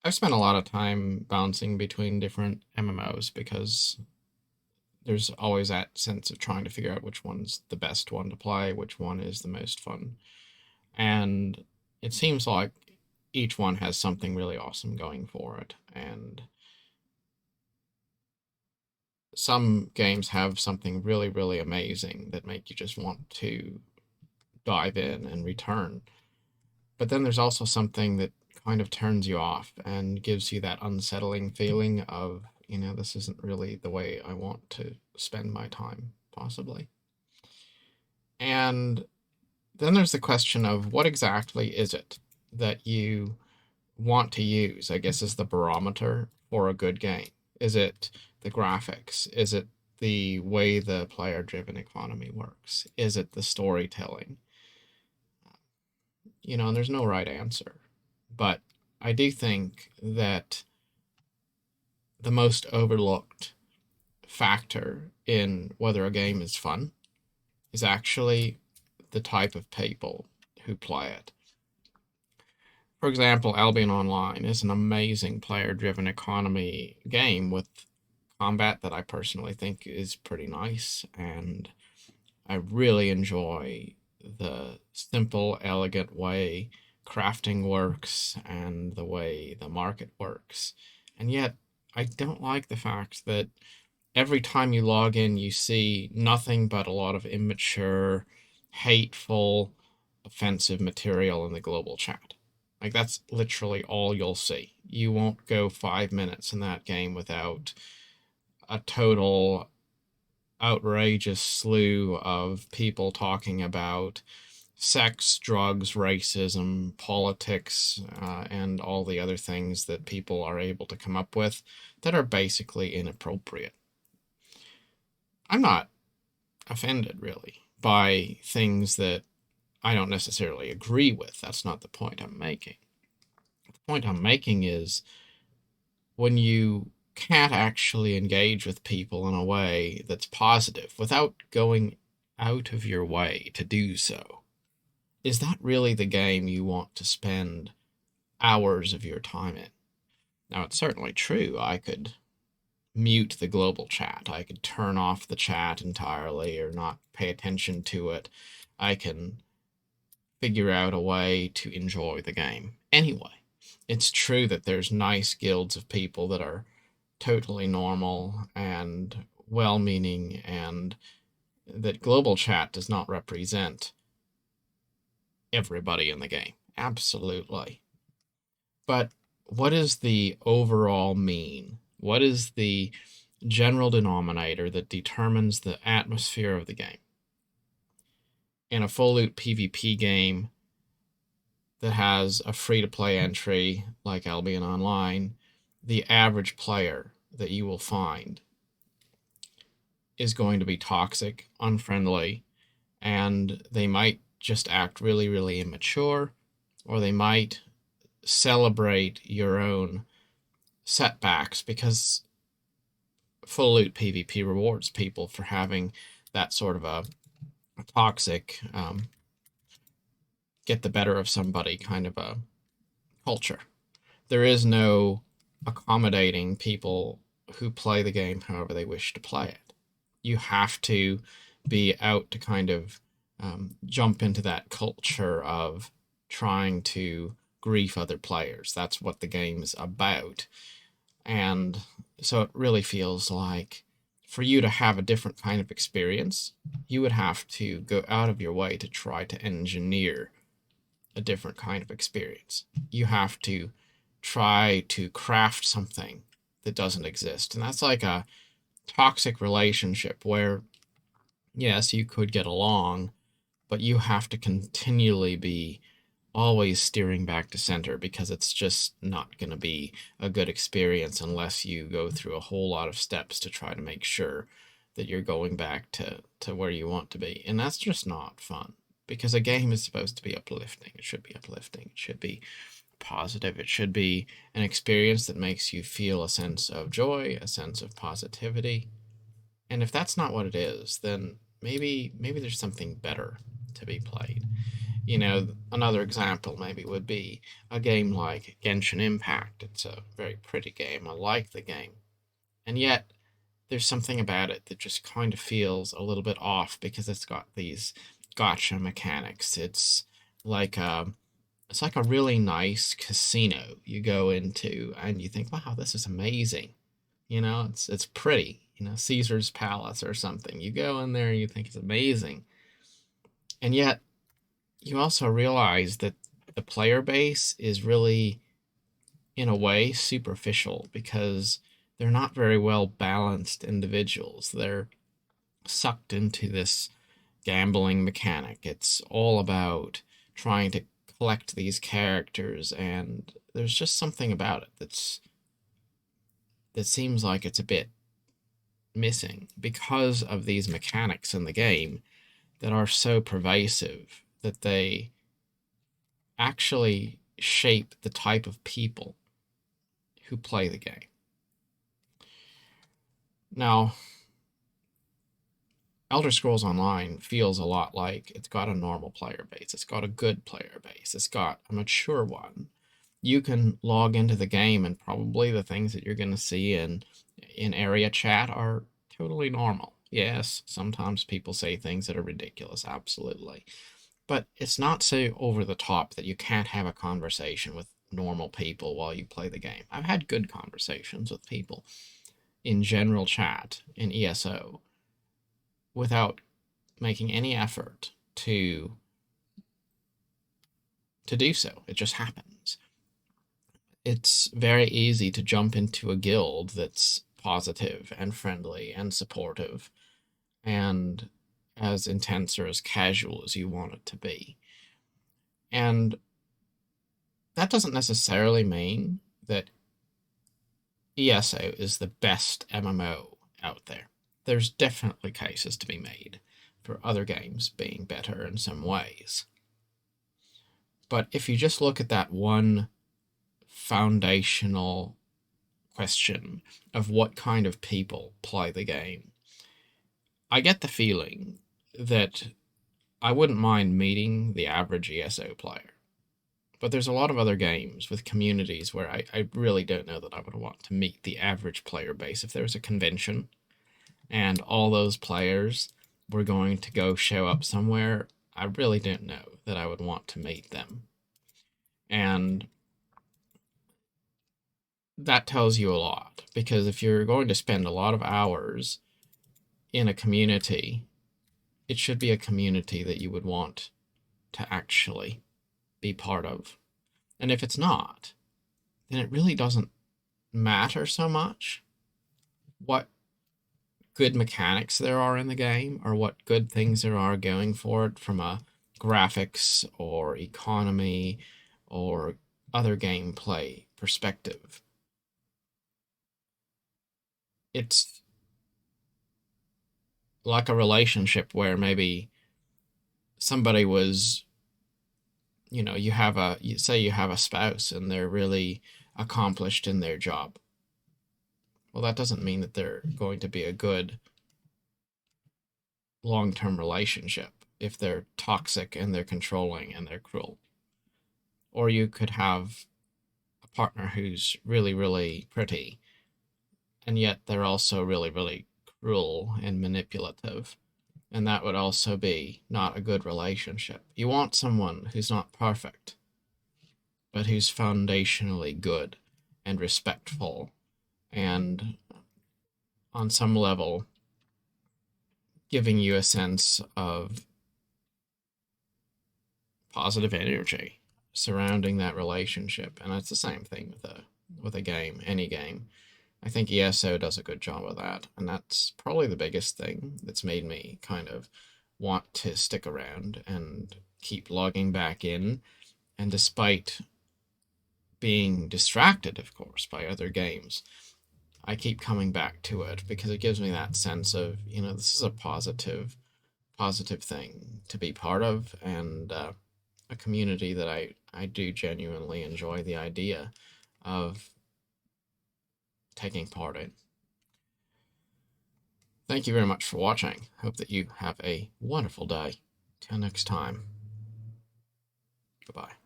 I've spent a lot of time bouncing between different MMOs because there's always that sense of trying to figure out which one's the best one to play, which one is the most fun. And it seems like each one has something really awesome going for it. And some games have something really, really amazing that make you just want to dive in and return. But then there's also something that kind of turns you off and gives you that unsettling feeling of, this isn't really the way I want to spend my time, possibly. And then there's the question of what exactly is it that you want to use, I guess, as the barometer for a good game? Is it the graphics? Is it the way the player driven economy works? Is it the storytelling? And there's no right answer. But I do think that the most overlooked factor in whether a game is fun is actually the type of people who play it. For example, Albion Online is an amazing player driven economy game with combat that I personally think is pretty nice, and I really enjoy the simple, elegant way crafting works and the way the market works. And yet, I don't like the fact that every time you log in, you see nothing but a lot of immature, hateful, offensive material in the global chat. Like, that's literally all you'll see. You won't go 5 minutes in that game without a total outrageous slew of people talking about sex, drugs, racism, politics, and all the other things that people are able to come up with that are basically inappropriate. I'm not offended, really, by things that I don't necessarily agree with. That's not the point I'm making. The point I'm making is when you can't actually engage with people in a way that's positive without going out of your way to do so, is that really the game you want to spend hours of your time in? Now, it's certainly true. I could mute the global chat. I could turn off the chat entirely or not pay attention to it. I can figure out a way to enjoy the game. Anyway, it's true that there's nice guilds of people that are totally normal and well meaning, and that global chat does not represent everybody in the game. Absolutely. But what is the overall mean? What is the general denominator that determines the atmosphere of the game? In a full loot PvP game that has a free to play entry like Albion Online, the average player that you will find is going to be toxic, unfriendly, and they might just act really, really immature, or they might celebrate your own setbacks because full loot PvP rewards people for having that sort of a toxic, get the better of somebody kind of a culture. There is no accommodating people who play the game however they wish to play it. You have to be out to kind of jump into that culture of trying to grief other players. That's what the game's about. And so it really feels like for you to have a different kind of experience, you would have to go out of your way to try to engineer a different kind of experience. You have to try to craft something that doesn't exist. And that's like a toxic relationship where, yes, you could get along, but you have to continually be always steering back to center because it's just not going to be a good experience unless you go through a whole lot of steps to try to make sure that you're going back to where you want to be. And that's just not fun because a game is supposed to be uplifting. It should be uplifting. It should be positive. It should be an experience that makes you feel a sense of joy, a sense of positivity. And if that's not what it is, then maybe there's something better to be played. Another example maybe would be a game like Genshin Impact. It's a very pretty game. I like the game. And yet, there's something about it that just kind of feels a little bit off because it's got these gotcha mechanics. It's like a really nice casino you go into and you think, wow, this is amazing. It's pretty. Caesar's Palace or something. You go in there and you think it's amazing. And yet you also realize that the player base is really, in a way, superficial because they're not very well balanced individuals. They're sucked into this gambling mechanic. It's all about trying to collect these characters, and there's just something about it that seems like it's a bit missing because of these mechanics in the game that are so pervasive that they actually shape the type of people who play the game. Now, Elder Scrolls Online feels a lot like it's got a normal player base. It's got a good player base. It's got a mature one. You can log into the game and probably the things that you're going to see in area chat are totally normal. Yes, sometimes people say things that are ridiculous, absolutely. But it's not so over the top that you can't have a conversation with normal people while you play the game. I've had good conversations with people in general chat in ESO without making any effort to do so. It just happens. It's very easy to jump into a guild that's positive and friendly and supportive and as intense or as casual as you want it to be. And that doesn't necessarily mean that ESO is the best MMO out there. There's definitely cases to be made for other games being better in some ways. But if you just look at that one foundational question of what kind of people play the game, I get the feeling that I wouldn't mind meeting the average ESO player. But there's a lot of other games with communities where I really don't know that I would want to meet the average player base. If there was a convention and all those players were going to go show up somewhere, I really don't know that I would want to meet them. And that tells you a lot because if you're going to spend a lot of hours in a community, it should be a community that you would want to actually be part of. And if it's not, then it really doesn't matter so much what good mechanics there are in the game or what good things there are going for it from a graphics or economy or other gameplay perspective. It's like a relationship where maybe somebody was, you say you have a spouse and they're really accomplished in their job. Well, that doesn't mean that they're going to be a good long-term relationship if they're toxic and they're controlling and they're cruel. Or you could have a partner who's really, really pretty, and yet they're also really, really cruel and manipulative. And that would also be not a good relationship. You want someone who's not perfect, but who's foundationally good and respectful and on some level giving you a sense of positive energy surrounding that relationship. And it's the same thing with a game, any game. I think ESO does a good job of that, and that's probably the biggest thing that's made me kind of want to stick around and keep logging back in. And despite being distracted, of course, by other games, I keep coming back to it because it gives me that sense of, this is a positive thing to be part of, and a community that I do genuinely enjoy the idea of taking part in. Thank you very much for watching. Hope that you have a wonderful day. Till next time. Goodbye.